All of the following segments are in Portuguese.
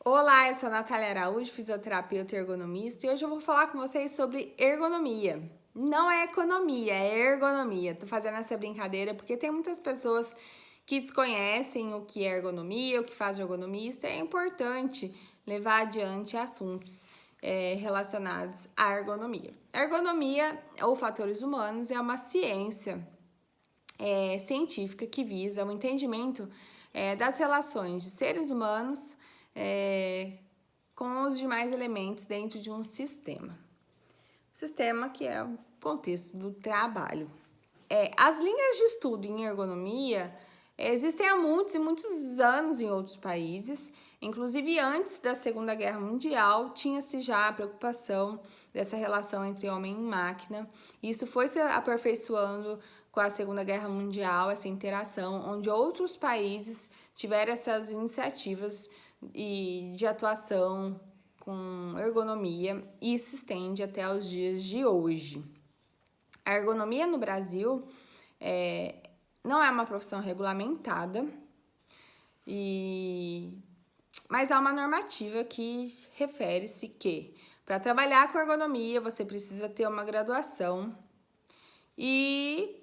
Olá, eu sou a Natália Araújo, fisioterapeuta e ergonomista, e hoje eu vou falar com vocês sobre ergonomia. Não é economia, é ergonomia. Tô fazendo essa brincadeira porque tem muitas pessoas que desconhecem o que é ergonomia, o que faz o ergonomista. É importante levar adiante assuntos relacionados à ergonomia. Ergonomia, ou fatores humanos, é uma ciência científica que visa o entendimento das relações de seres humanos com os demais elementos dentro de um sistema. Sistema que é o contexto do trabalho. As linhas de estudo em ergonomia existem há muitos e muitos anos em outros países, inclusive antes da Segunda Guerra Mundial, tinha-se já a preocupação dessa relação entre homem e máquina. Isso foi se aperfeiçoando com a Segunda Guerra Mundial, essa interação, onde outros países tiveram essas iniciativas de atuação com ergonomia, e isso se estende até os dias de hoje. A ergonomia no Brasil não é uma profissão regulamentada, mas há uma normativa que refere-se que para trabalhar com ergonomia você precisa ter uma graduação e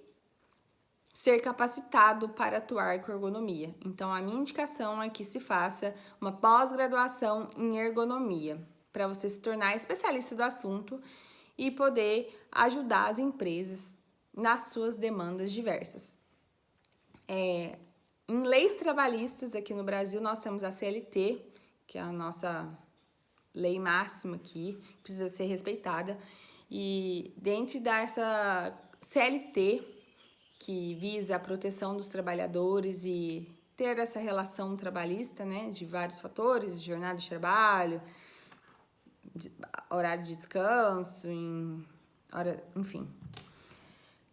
ser capacitado para atuar com ergonomia. Então, a minha indicação é que se faça uma pós-graduação em ergonomia, para você se tornar especialista do assunto e poder ajudar as empresas nas suas demandas diversas. Em leis trabalhistas aqui no Brasil, nós temos a CLT, que é a nossa lei máxima aqui, que precisa ser respeitada. E dentro dessa CLT, que visa a proteção dos trabalhadores e ter essa relação trabalhista, né, de vários fatores, jornada de trabalho, horário de descanso, enfim.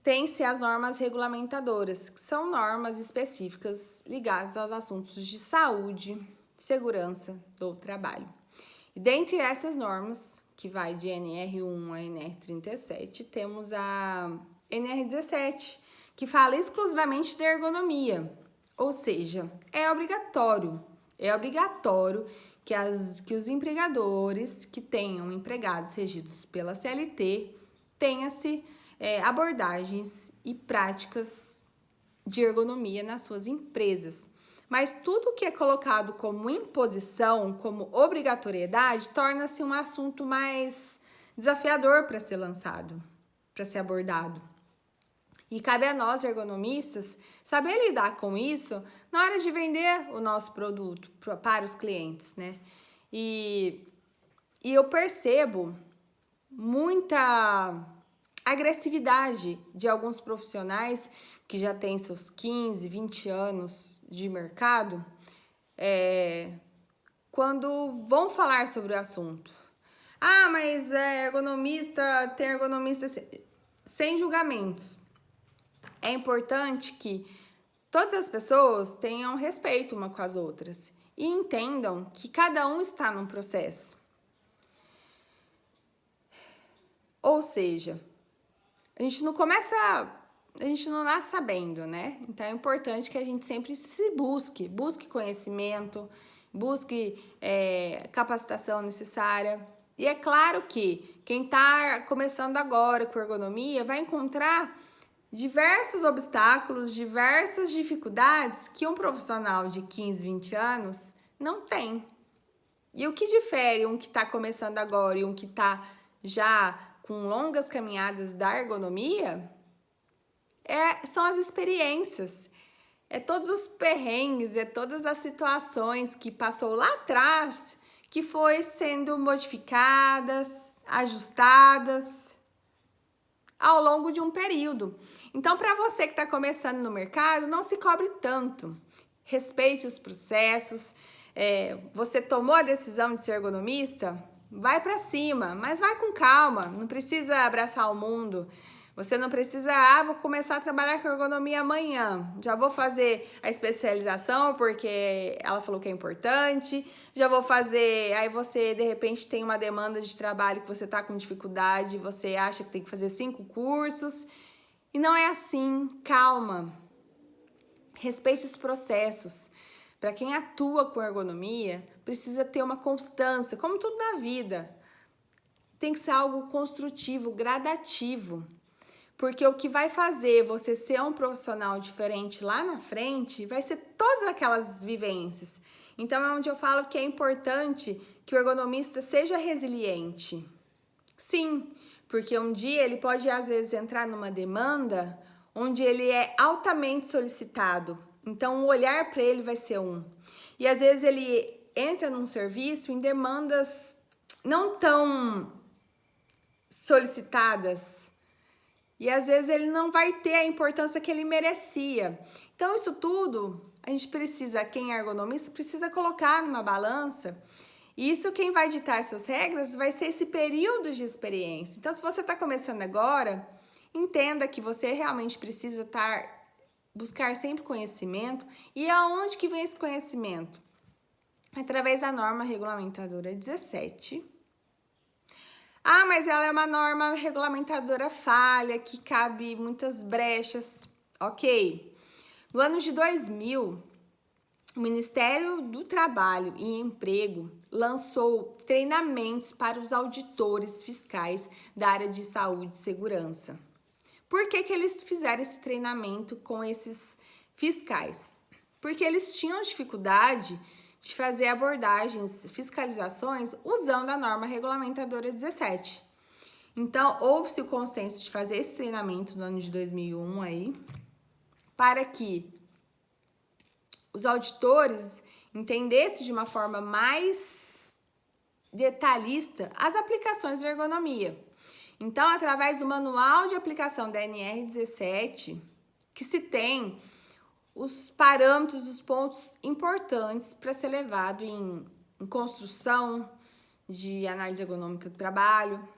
Tem-se as normas regulamentadoras, que são normas específicas ligadas aos assuntos de saúde, segurança do trabalho. E dentre essas normas, que vai de NR1 a NR37, temos a NR17, que fala exclusivamente da ergonomia, ou seja, é obrigatório que os empregadores que tenham empregados regidos pela CLT tenha-se abordagens e práticas de ergonomia nas suas empresas. Mas tudo que é colocado como imposição, como obrigatoriedade, torna-se um assunto mais desafiador para ser lançado, para ser abordado. E cabe a nós, ergonomistas, saber lidar com isso na hora de vender o nosso produto para os clientes, né? E eu percebo muita agressividade de alguns profissionais que já têm seus 15, 20 anos de mercado, quando vão falar sobre o assunto. Ah, mas tem ergonomista sem julgamentos. É importante que todas as pessoas tenham respeito uma com as outras e entendam que cada um está num processo. Ou seja, a gente não nasce sabendo, né? Então é importante que a gente sempre se busque conhecimento, busque capacitação necessária. E é claro que quem está começando agora com ergonomia vai encontrar diversos obstáculos, diversas dificuldades que um profissional de 15, 20 anos não tem. E o que difere um que está começando agora e um que está já com longas caminhadas da ergonomia são as experiências, todos os perrengues, todas as situações que passou lá atrás que foi sendo modificadas, ajustadas ao longo de um período. Então, para você que está começando no mercado, não se cobre tanto. Respeite os processos. Você tomou a decisão de ser ergonomista? Vai para cima, mas vai com calma. Não precisa abraçar o mundo. Você não precisa, vou começar a trabalhar com ergonomia amanhã. Já vou fazer a especialização porque ela falou que é importante. Já vou fazer, aí você de repente tem uma demanda de trabalho que você tá com dificuldade, você acha que tem que fazer 5 cursos. E não é assim, calma. Respeite os processos. para quem atua com ergonomia, precisa ter uma constância, como tudo na vida. Tem que ser algo construtivo, gradativo. Porque o que vai fazer você ser um profissional diferente lá na frente vai ser todas aquelas vivências. Então é onde eu falo que é importante que o ergonomista seja resiliente. Sim, porque um dia ele pode às vezes entrar numa demanda onde ele é altamente solicitado. Então o olhar para ele vai ser um. E às vezes ele entra num serviço em demandas não tão solicitadas. E às vezes ele não vai ter a importância que ele merecia. Então isso tudo, a gente precisa, quem é ergonomista, precisa colocar numa balança. E isso quem vai ditar essas regras vai ser esse período de experiência. Então se você está começando agora, entenda que você realmente precisa buscar sempre conhecimento. E aonde que vem esse conhecimento? Através da norma regulamentadora 17. Ah, mas ela é uma norma regulamentadora falha, que cabe muitas brechas. Ok. No ano de 2000, o Ministério do Trabalho e Emprego lançou treinamentos para os auditores fiscais da área de saúde e segurança. Por que eles fizeram esse treinamento com esses fiscais? Porque eles tinham dificuldade de fazer abordagens, fiscalizações, usando a norma regulamentadora 17. Então, houve-se o consenso de fazer esse treinamento no ano de 2001 aí, para que os auditores entendessem de uma forma mais detalhista as aplicações de ergonomia. Então, através do manual de aplicação da NR17, que se tem os parâmetros, os pontos importantes para ser levado em construção de análise ergonômica do trabalho,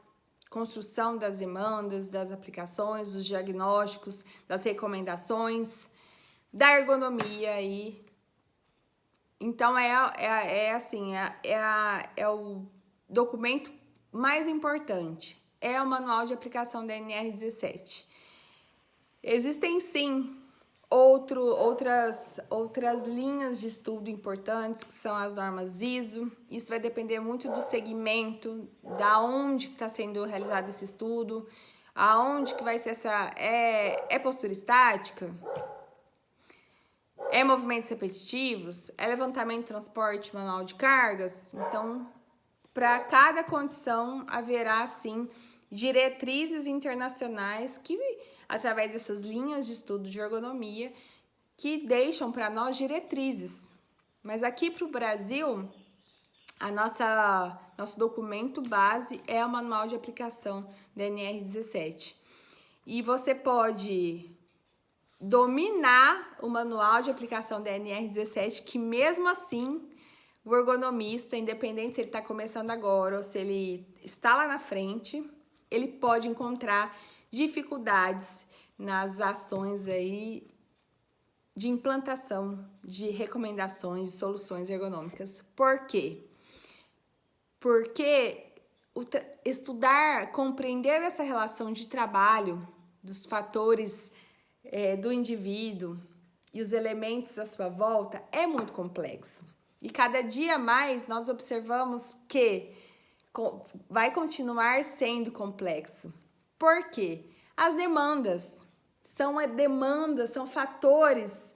construção das demandas, das aplicações, dos diagnósticos, das recomendações, da ergonomia aí. Então, é o documento mais importante, é o manual de aplicação da NR17. Existem, sim, outras linhas de estudo importantes, que são as normas ISO. Isso vai depender muito do segmento, da onde está sendo realizado esse estudo, aonde que vai ser essa... É postura estática? É movimentos repetitivos? É levantamento, transporte, manual de cargas? Então, para cada condição, haverá, sim, diretrizes internacionais que, através dessas linhas de estudo de ergonomia, que deixam para nós diretrizes. Mas aqui para o Brasil, nosso documento base é o Manual de Aplicação da NR17. E você pode dominar o Manual de Aplicação da NR17, que mesmo assim, o ergonomista, independente se ele está começando agora ou se ele está lá na frente, ele pode encontrar dificuldades nas ações aí de implantação de recomendações de soluções ergonômicas. Por quê? Porque estudar, compreender essa relação de trabalho, dos fatores do indivíduo e os elementos à sua volta é muito complexo. E cada dia mais nós observamos que vai continuar sendo complexo. Por quê? As demandas são fatores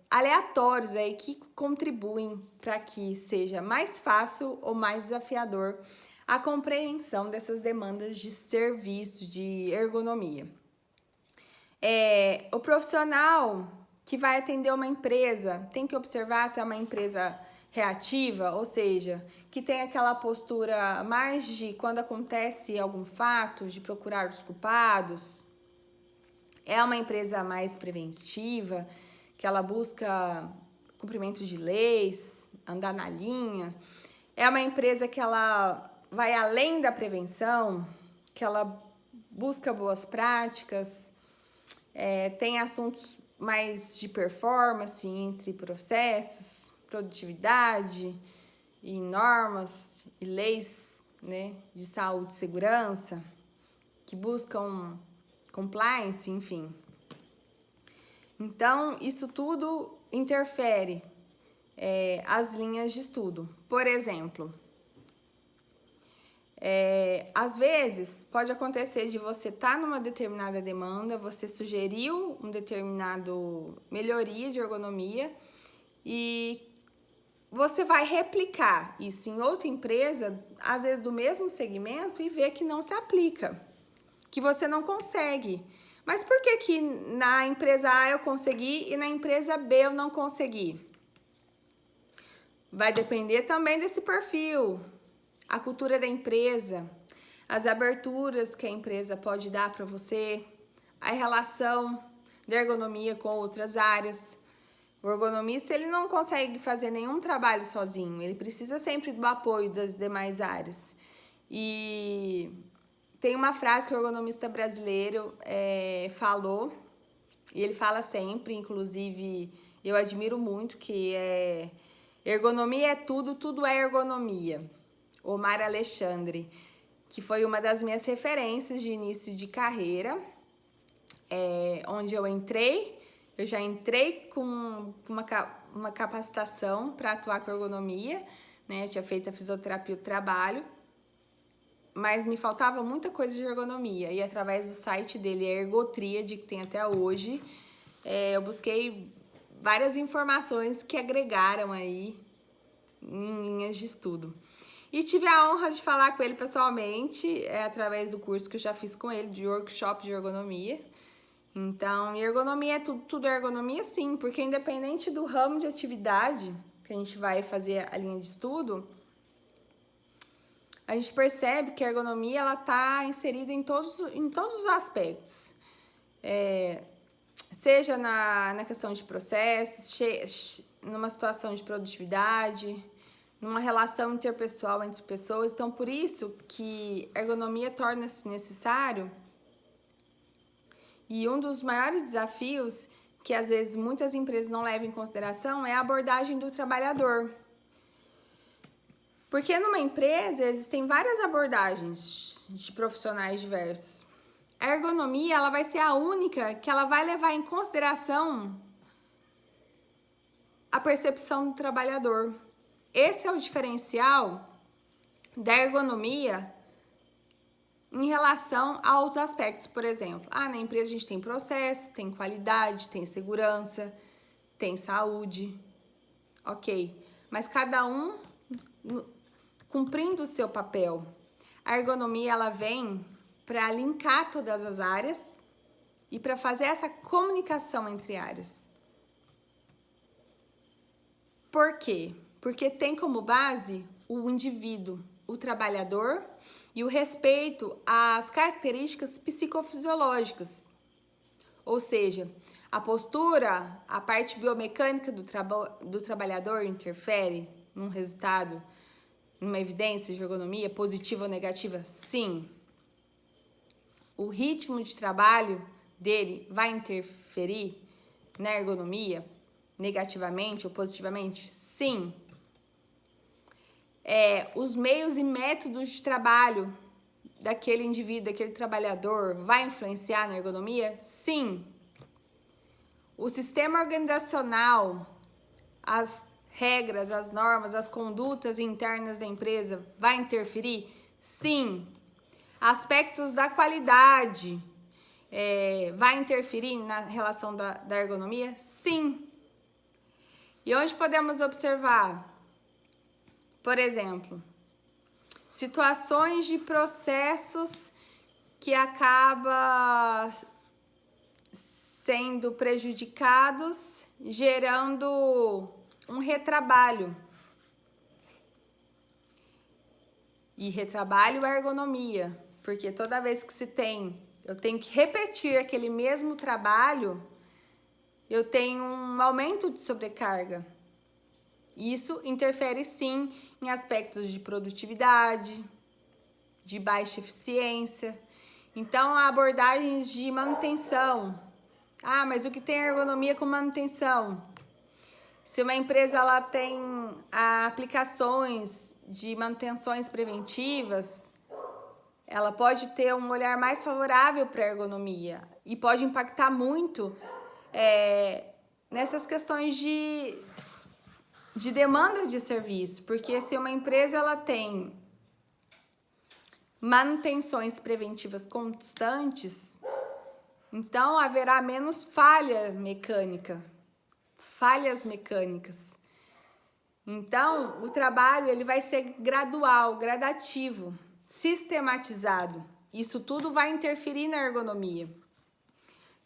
aleatórios aí que contribuem para que seja mais fácil ou mais desafiador a compreensão dessas demandas de serviço, de ergonomia. O profissional que vai atender uma empresa tem que observar se é uma empresa reativa, ou seja, que tem aquela postura mais de quando acontece algum fato, de procurar os culpados. É uma empresa mais preventiva, que ela busca cumprimento de leis, andar na linha. É uma empresa que ela vai além da prevenção, que ela busca boas práticas, tem assuntos mais de performance entre processos, produtividade e normas e leis, né, de saúde e segurança, que buscam compliance, enfim. Então, isso tudo interfere as linhas de estudo. Por exemplo, às vezes pode acontecer de você estar numa determinada demanda, você sugeriu um determinado melhoria de ergonomia e você vai replicar isso em outra empresa, às vezes do mesmo segmento, e ver que não se aplica, que você não consegue. Mas por que que na empresa A eu consegui e na empresa B eu não consegui? Vai depender também desse perfil, a cultura da empresa, as aberturas que a empresa pode dar para você, a relação da ergonomia com outras áreas. O ergonomista, ele não consegue fazer nenhum trabalho sozinho, ele precisa sempre do apoio das demais áreas. E tem uma frase que o ergonomista brasileiro falou, e ele fala sempre, inclusive eu admiro muito, que ergonomia é tudo, tudo é ergonomia. Omar Alexandre, que foi uma das minhas referências de início de carreira, onde eu já entrei com uma capacitação para atuar com ergonomia, né? Eu tinha feito a fisioterapia do trabalho, mas me faltava muita coisa de ergonomia, e através do site dele, a Ergotríade, que tem até hoje, eu busquei várias informações que agregaram aí em linhas de estudo. E tive a honra de falar com ele pessoalmente, através do curso que eu já fiz com ele, de workshop de ergonomia. Então, ergonomia é tudo, tudo é ergonomia, sim, porque independente do ramo de atividade que a gente vai fazer a linha de estudo, a gente percebe que a ergonomia ela está inserida em todos os aspectos. Seja na questão de processos, numa situação de produtividade, numa relação interpessoal entre pessoas. Então, por isso que a ergonomia torna-se necessário. E um dos maiores desafios que às vezes muitas empresas não levam em consideração é a abordagem do trabalhador. Porque numa empresa existem várias abordagens de profissionais diversos. A ergonomia ela vai ser a única que ela vai levar em consideração a percepção do trabalhador. Esse é o diferencial da ergonomia em relação a outros aspectos. Por exemplo, na empresa a gente tem processo, tem qualidade, tem segurança, tem saúde, ok. Mas cada um cumprindo o seu papel. A ergonomia ela vem para linkar todas as áreas e para fazer essa comunicação entre áreas. Por quê? Porque tem como base o indivíduo, o trabalhador e o respeito às características psicofisiológicas. Ou seja, a postura, a parte biomecânica do trabalhador interfere num resultado, numa evidência de ergonomia positiva ou negativa? Sim. O ritmo de trabalho dele vai interferir na ergonomia negativamente ou positivamente? Sim. Os meios e métodos de trabalho daquele indivíduo, daquele trabalhador, vai influenciar na ergonomia? Sim. O sistema organizacional, as regras, as normas, as condutas internas da empresa vai interferir? Sim. Aspectos da qualidade vai interferir na relação da ergonomia? Sim. E onde podemos observar? Por exemplo, situações de processos que acabam sendo prejudicados, gerando um retrabalho. E retrabalho é ergonomia, porque toda vez que eu tenho que repetir aquele mesmo trabalho, eu tenho um aumento de sobrecarga. Isso interfere sim em aspectos de produtividade, de baixa eficiência. Então, há abordagens de manutenção. Mas o que tem ergonomia com manutenção? Se uma empresa ela tem aplicações de manutenções preventivas, ela pode ter um olhar mais favorável para a ergonomia e pode impactar muito nessas questões de demanda de serviço, porque se uma empresa ela tem manutenções preventivas constantes, então haverá menos falhas mecânicas. Então, o trabalho ele vai ser gradual, gradativo, sistematizado. Isso tudo vai interferir na ergonomia.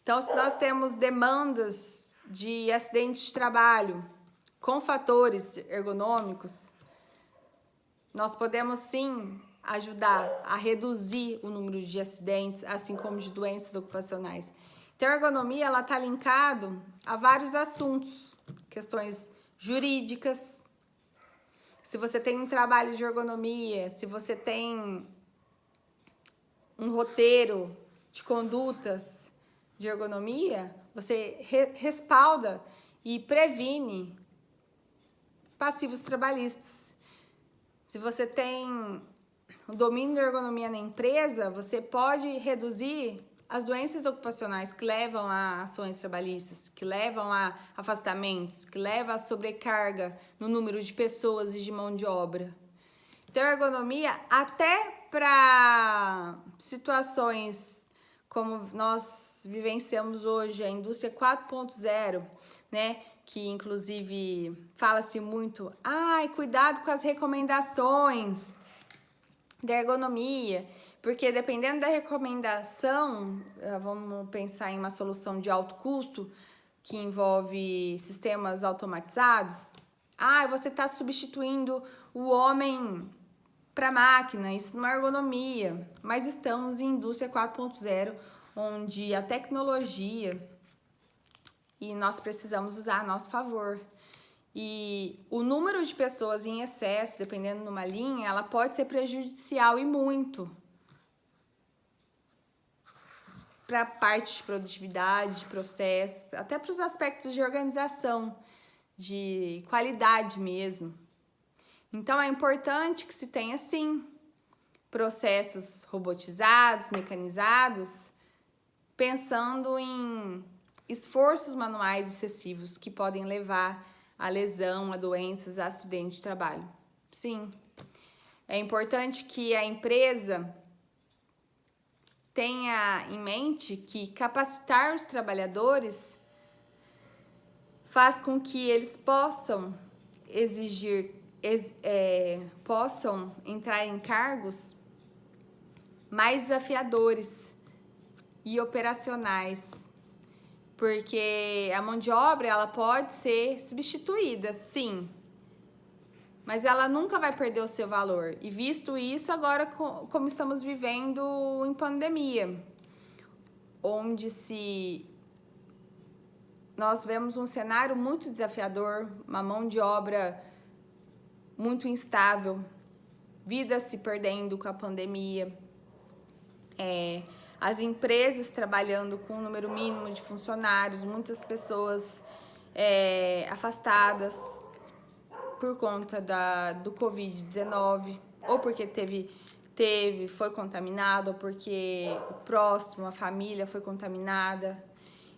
Então, se nós temos demandas de acidentes de trabalho com fatores ergonômicos, nós podemos sim ajudar a reduzir o número de acidentes, assim como de doenças ocupacionais. Então, a ergonomia ela está linkado a vários assuntos, questões jurídicas. Se você tem um trabalho de ergonomia, se você tem um roteiro de condutas de ergonomia, você respalda e previne passivos trabalhistas. Se você tem o domínio da ergonomia na empresa, você pode reduzir as doenças ocupacionais que levam a ações trabalhistas, que levam a afastamentos, que levam a sobrecarga no número de pessoas e de mão de obra. Então, a ergonomia, até para situações como nós vivenciamos hoje, a indústria 4.0, né? Que inclusive fala-se muito, cuidado com as recomendações da ergonomia, porque dependendo da recomendação, vamos pensar em uma solução de alto custo, que envolve sistemas automatizados, você está substituindo o homem para a máquina, isso não é ergonomia, mas estamos em indústria 4.0, onde a tecnologia e nós precisamos usar a nosso favor. E o número de pessoas em excesso, dependendo de uma linha, ela pode ser prejudicial e muito para a parte de produtividade, de processo, até para os aspectos de organização, de qualidade mesmo. Então, é importante que se tenha, sim, processos robotizados, mecanizados, pensando em esforços manuais excessivos que podem levar a lesão, a doenças, a acidente de trabalho. Sim, é importante que a empresa tenha em mente que capacitar os trabalhadores faz com que eles possam possam entrar em cargos mais desafiadores e operacionais. Porque a mão de obra, ela pode ser substituída, sim, mas ela nunca vai perder o seu valor. E visto isso, agora como estamos vivendo em pandemia, onde nós vemos um cenário muito desafiador, uma mão de obra muito instável, vidas se perdendo com a pandemia, as empresas trabalhando com um número mínimo de funcionários, muitas pessoas afastadas por conta do Covid-19, ou porque foi contaminado, ou porque o próximo, a família foi contaminada.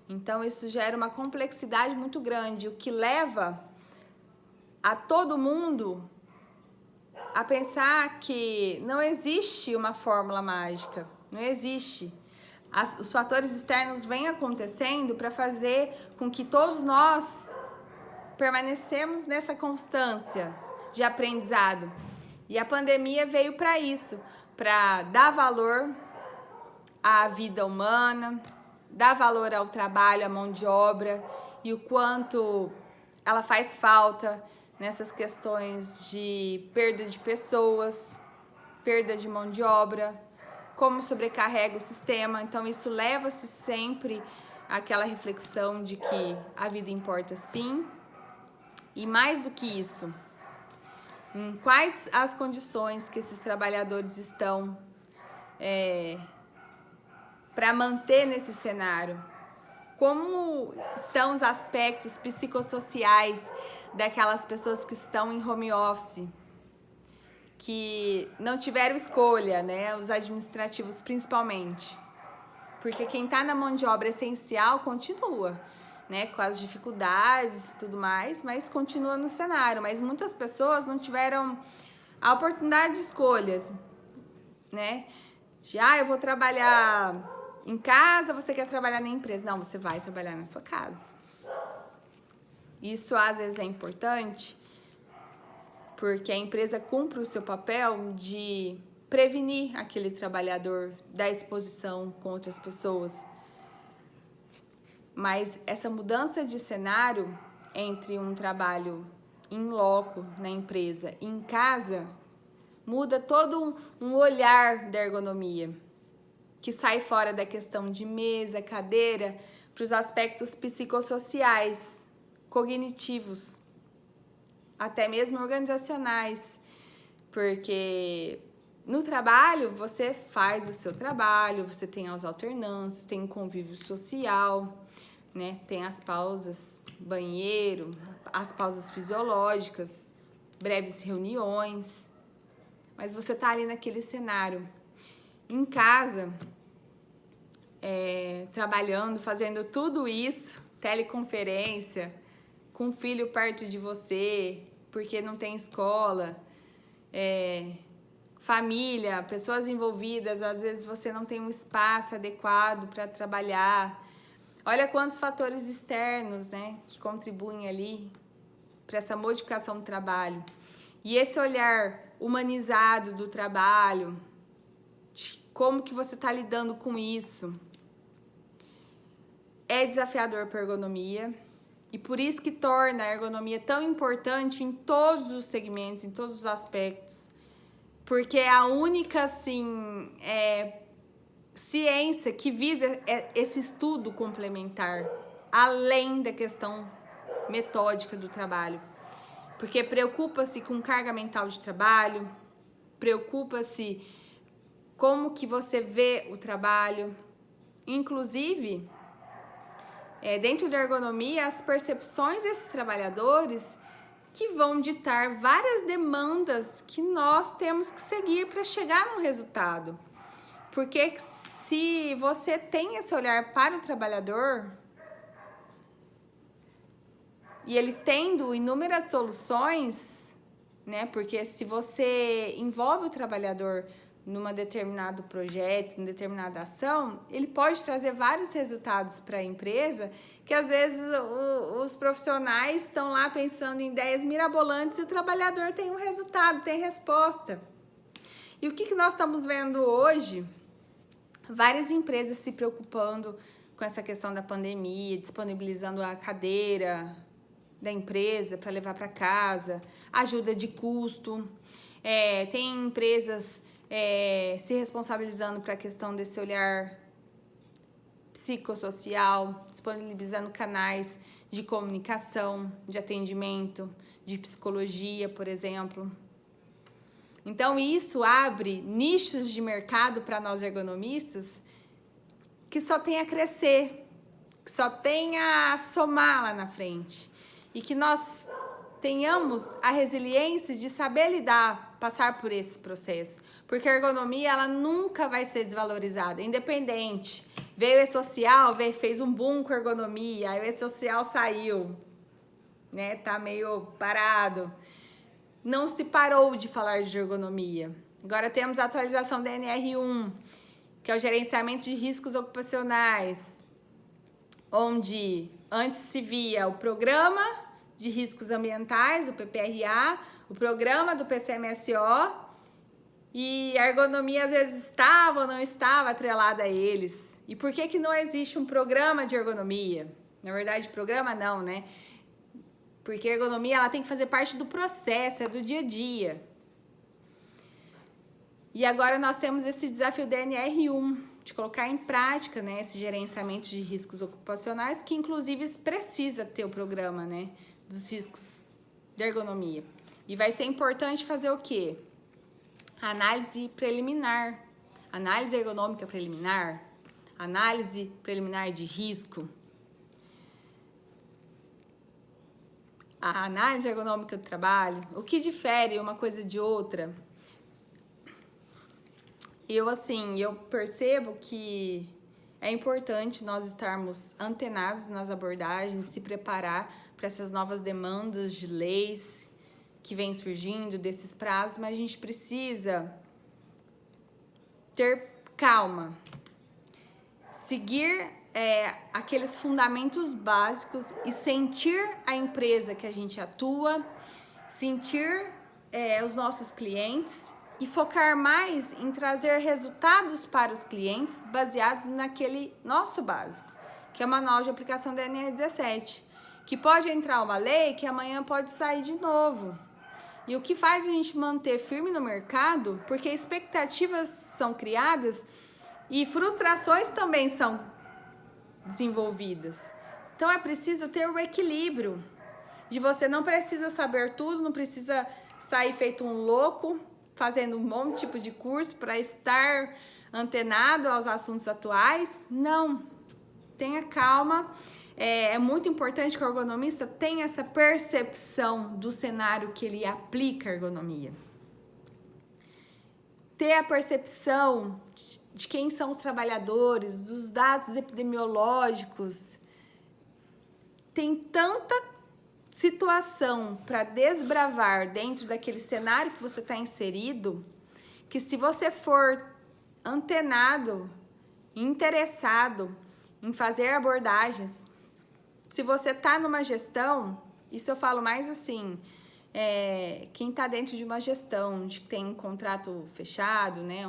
Então, isso gera uma complexidade muito grande, o que leva a todo mundo a pensar que não existe uma fórmula mágica. Não existe. Os fatores externos vêm acontecendo para fazer com que todos nós permanecemos nessa constância de aprendizado. E a pandemia veio para isso, para dar valor à vida humana, dar valor ao trabalho, à mão de obra e o quanto ela faz falta nessas questões de perda de pessoas, perda de mão de obra, como sobrecarrega o sistema. Então, isso leva-se sempre àquela reflexão de que a vida importa, sim. E mais do que isso, em quais as condições que esses trabalhadores estão para manter nesse cenário? Como estão os aspectos psicossociais daquelas pessoas que estão em home office, que não tiveram escolha, né? Os administrativos principalmente. Porque quem está na mão de obra essencial continua. né, com as dificuldades e tudo mais, mas continua no cenário. Mas muitas pessoas não tiveram a oportunidade de escolhas, né? Eu vou trabalhar em casa, você quer trabalhar na empresa. Não, você vai trabalhar na sua casa. Isso às vezes é importante porque a empresa cumpre o seu papel de prevenir aquele trabalhador da exposição com outras pessoas. Mas essa mudança de cenário entre um trabalho in loco na empresa e em casa muda todo um olhar da ergonomia, que sai fora da questão de mesa, cadeira, para os aspectos psicossociais, cognitivos, até mesmo organizacionais, porque no trabalho você faz o seu trabalho, você tem as alternâncias, tem o convívio social, né? Tem as pausas banheiro, as pausas fisiológicas, breves reuniões, mas você tá ali naquele cenário. Em casa, trabalhando, fazendo tudo isso, teleconferência, com o filho perto de você, porque não tem escola, família, pessoas envolvidas, às vezes você não tem um espaço adequado para trabalhar. Olha quantos fatores externos, né, que contribuem ali para essa modificação do trabalho. E esse olhar humanizado do trabalho, como que você está lidando com isso, é desafiador para a ergonomia. E por isso que torna a ergonomia tão importante em todos os segmentos, em todos os aspectos. Porque é a única, assim, ciência que visa esse estudo complementar, além da questão metódica do trabalho. Porque preocupa-se com carga mental de trabalho, preocupa-se como que você vê o trabalho. Inclusive, dentro da ergonomia, as percepções desses trabalhadores que vão ditar várias demandas que nós temos que seguir para chegar num resultado. Porque se você tem esse olhar para o trabalhador e ele tendo inúmeras soluções, né? Porque se você envolve o trabalhador num determinado projeto, numa determinada ação, ele pode trazer vários resultados para a empresa, que às vezes os profissionais estão lá pensando em ideias mirabolantes e o trabalhador tem um resultado, tem resposta. E o que nós estamos vendo hoje? Várias empresas se preocupando com essa questão da pandemia, disponibilizando a cadeira da empresa para levar para casa, ajuda de custo. Tem empresas se responsabilizando para a questão desse olhar psicossocial, disponibilizando canais de comunicação, de atendimento, de psicologia, por exemplo. Então, isso abre nichos de mercado para nós ergonomistas que só tem a crescer, que só tem a somar lá na frente. E que nós tenhamos a resiliência de saber lidar, passar por esse processo. Porque a ergonomia, ela nunca vai ser desvalorizada, independente. Veio o E-Social, fez um boom com a ergonomia, aí o E-Social saiu, né? Tá meio parado. Não se parou de falar de ergonomia. Agora temos a atualização da NR1, que é o gerenciamento de riscos ocupacionais, onde antes se via o programa de riscos ambientais, o PPRA, o programa do PCMSO, e a ergonomia às vezes estava ou não estava atrelada a eles. E por que não existe um programa de ergonomia? Na verdade, programa não, né? Porque a ergonomia ela tem que fazer parte do processo, é do dia a dia. E agora nós temos esse desafio da NR1, de colocar em prática, né, esse gerenciamento de riscos ocupacionais, que inclusive precisa ter o programa, né, dos riscos de ergonomia. E vai ser importante fazer o quê? Análise preliminar, análise ergonômica preliminar, análise preliminar de risco, a análise ergonômica do trabalho, o que difere uma coisa de outra. Eu percebo que é importante nós estarmos antenados nas abordagens, se preparar para essas novas demandas de leis que vêm surgindo, desses prazos, mas a gente precisa ter calma, seguir aqueles fundamentos básicos e sentir a empresa que a gente atua, sentir os nossos clientes e focar mais em trazer resultados para os clientes baseados naquele nosso básico, que é o manual de aplicação da NR17, que pode entrar uma lei que amanhã pode sair de novo. E o que faz a gente manter firme no mercado, porque expectativas são criadas e frustrações também são desenvolvidas. Então é preciso ter o equilíbrio de você não precisa saber tudo, não precisa sair feito um louco, fazendo um monte de tipo de curso para estar antenado aos assuntos atuais. Não, tenha calma. É muito importante que o ergonomista tenha essa percepção do cenário que ele aplica a ergonomia. Ter a percepção de quem são os trabalhadores, dos dados epidemiológicos. Tem tanta situação para desbravar dentro daquele cenário que você está inserido, que se você for antenado, interessado em fazer abordagens, se você está numa gestão, isso eu falo mais assim, quem está dentro de uma gestão, de que tem um contrato fechado, né,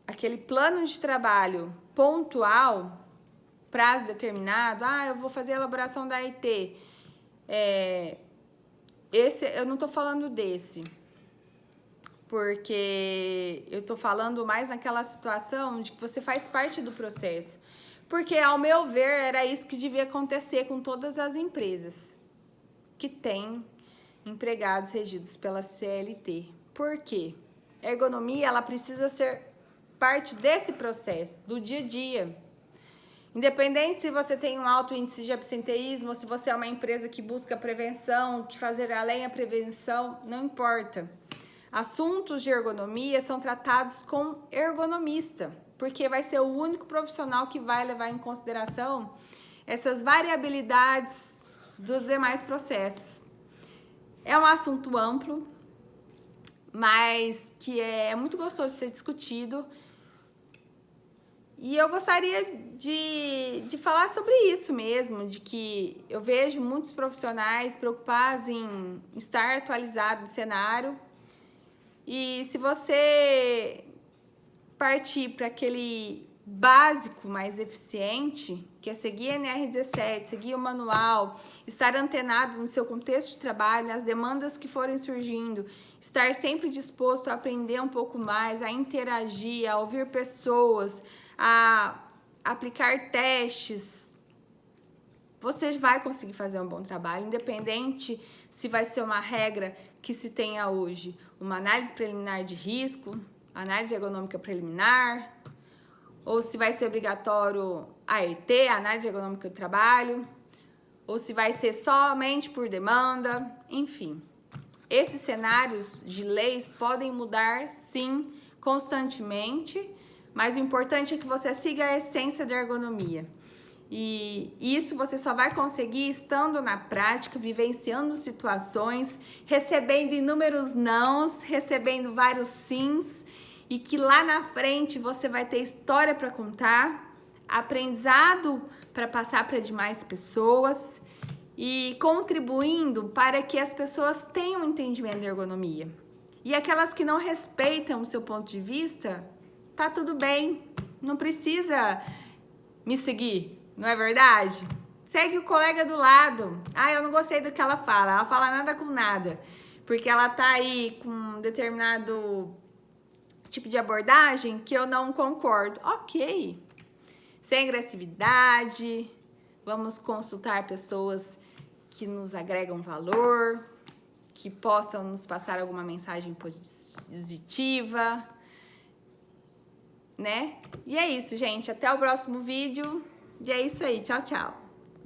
aquele plano de trabalho pontual, prazo determinado, eu vou fazer a elaboração da IT. Esse, eu não estou falando desse, porque eu estou falando mais naquela situação de que você faz parte do processo. Porque, ao meu ver, era isso que devia acontecer com todas as empresas que têm empregados regidos pela CLT. Por quê? A ergonomia, ela precisa ser parte desse processo, do dia a dia. Independente se você tem um alto índice de absenteísmo, ou se você é uma empresa que busca prevenção, que fazer além a prevenção, não importa. Assuntos de ergonomia são tratados com ergonomista, porque vai ser o único profissional que vai levar em consideração essas variabilidades dos demais processos. É um assunto amplo, mas que é muito gostoso de ser discutido. E eu gostaria de falar sobre isso mesmo, de que eu vejo muitos profissionais preocupados em estar atualizado no cenário. E se você partir para aquele básico mais eficiente, que é seguir a NR17, seguir o manual, estar antenado no seu contexto de trabalho, nas demandas que forem surgindo, estar sempre disposto a aprender um pouco mais, a interagir, a ouvir pessoas, a aplicar testes, você vai conseguir fazer um bom trabalho, independente se vai ser uma regra que se tenha hoje, uma análise preliminar de risco, análise ergonômica preliminar, ou se vai ser obrigatório AET, análise ergonômica do trabalho, ou se vai ser somente por demanda, enfim. Esses cenários de leis podem mudar, sim, constantemente, mas o importante é que você siga a essência da ergonomia. E isso você só vai conseguir estando na prática, vivenciando situações, recebendo inúmeros nãos, recebendo vários sims, e que lá na frente você vai ter história para contar, aprendizado para passar para demais pessoas e contribuindo para que as pessoas tenham entendimento de ergonomia. E aquelas que não respeitam o seu ponto de vista, tá tudo bem, não precisa me seguir, não é verdade? Segue o colega do lado. Eu não gostei do que ela fala nada com nada, porque ela tá aí com um determinado tipo de abordagem que eu não concordo. Ok, sem agressividade, vamos consultar pessoas que nos agregam valor, que possam nos passar alguma mensagem positiva, né? E é isso, gente. Até o próximo vídeo. E é isso aí. Tchau, tchau.